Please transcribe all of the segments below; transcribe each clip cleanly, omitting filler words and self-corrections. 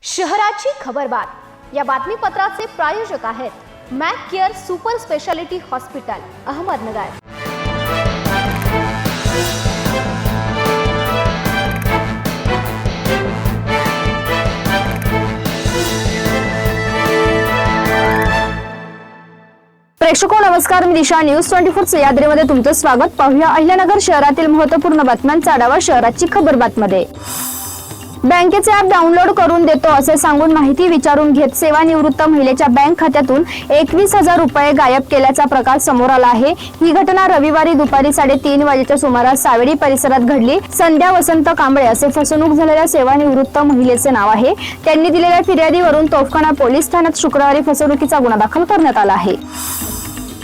शहराची खबरबात या बातमीपत्राचे प्रायोजक आहेत Mac care super speciality hospital Ahmednagar. प्रेक्षको नमस्कार, मी दिशा न्यूज 24 सह्याद्रीमध्ये तुमचं स्वागत। पाहूया अहिल्यानगर शहरातील महत्त्वपूर्ण बातम्यांचा आढावा शहराची खबरबातमध्ये। बँकेचे ॲप डाउनलोड करून देतो असे सांगून माहिती विचारून घेत सेवानिवृत्त महिलेच्या बँक खात्यातून 21,000 रुपये गायब केल्याचा प्रकार समोर आला आहे। ही घटना रविवारी दुपारी 3:30 वाजेच्या सुमारास सावेडी परिसरात घडली। संध्या वसंत कांबळे असे फसवणूक झालेल्या सेवानिवृत्त महिलेचे नाव आहे। त्यांनी दिलेल्या फिर्यादीवरून तोफखाना पोलीस ठाण्यात शुक्रवारी फसवणुकीचा गुन्हा दाखल करण्यात आला आहे।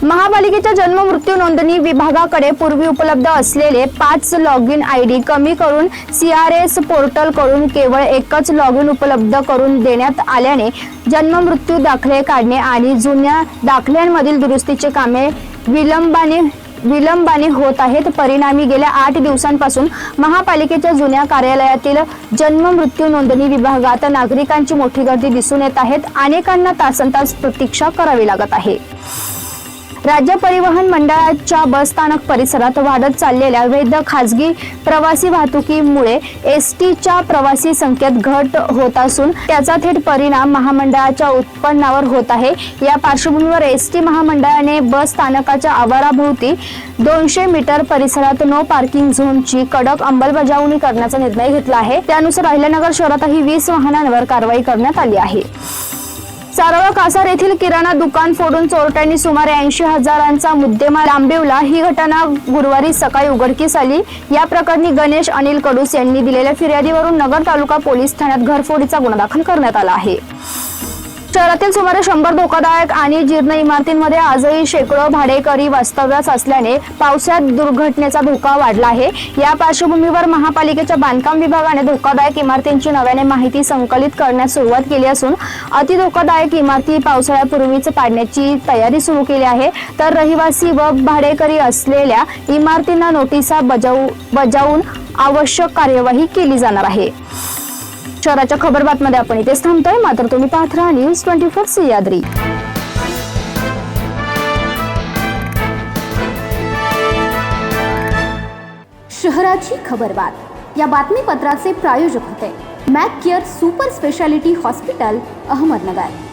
महापालिकेच्या जन्म मृत्यू नोंदणी विभागाकडे पूर्वी उपलब्ध असलेले 5 लॉगिन आयडी कमी करून CRS पोर्टल कडून केवळ एकच लॉगिन उपलब्ध करून देण्यात आल्याने जन्म मृत्यू दाखले काढणे आणि जुन्या दाखल्यांमधील दुरुस्तीचे कामे विलंबाने होत आहेत। परिणामी गेल्या 8 दिवसांपासून महापालिकेच्या जुन्या कार्यालयातील जन्म मृत्यू नोंदणी विभागात नागरिकांची मोठी गर्दी दिसून येत आहे। अनेकांना तासनतास प्रतीक्षा करावी लागत आहे। राज्य परिवहन मंडळाच्या बस स्थानक परिसरात वाढत चाललेल्या अवैध खासगी प्रवासी वाहतुकीमुळे STच्या प्रवासी संख्येत घट होत असून त्याचा थेट परिणाम महामंडळाच्या उत्पन्नावर होत आहे। या पार्श्वभूमीवर ST महामंडळाने बस स्थानकाच्या आवाराभोवती 200 मीटर परिसरात नो पार्किंग झोनची कडक अंमलबजावणी करण्याचा निर्णय घेतला आहे। त्यानुसार अहिल्यानगर शहरातही 20 वाहनांवर कारवाई करण्यात आली आहे। सारोळा कासार येथील किराणा दुकान फोडून चोरट्यांनी सुमारे 80,000चा मुद्देमाल लांबविला। ही घटना गुरुवारी सकाळी उघडकीस आली। या प्रकरणी गणेश अनिल कडूस यांनी दिलेल्या फिर्यादीवरून नगर तालुका पोलीस ठाण्यात घरफोडीचा गुन्हा दाखल करण्यात आला आहे। शहरातील सुमारे 100 धोकादायक आणि जीर्ण इमारतींमध्ये आजही शेकडो भाडेकरी वास्तव्यास असल्याने पावसाळ्यात दुर्घटनेचा धोका वाढला आहे। या पार्श्वभूमीवर महापालिकेच्या बांधकाम विभागाने धोकादायक इमारतींची नव्याने माहिती संकलित करण्यास सुरुवात केली असून अतिधोकादायक इमारती पावसाळ्यापूर्वीच पाडण्याची तयारी सुरू केली आहे। तर रहिवासी व भाडेकरी असलेल्या इमारतींना नोटिसा बजावून आवश्यक कार्यवाही केली जाणार आहे। शहराच्या खबरबातमध्ये आपण इथेच थांबतोय, मात्र तुम्ही पाहत राहा न्यूज 24 सह्याद्री। शहराची खबरबात या बातमीपत्राचे प्रायोजक होते Mac care super speciality hospital Ahmednagar.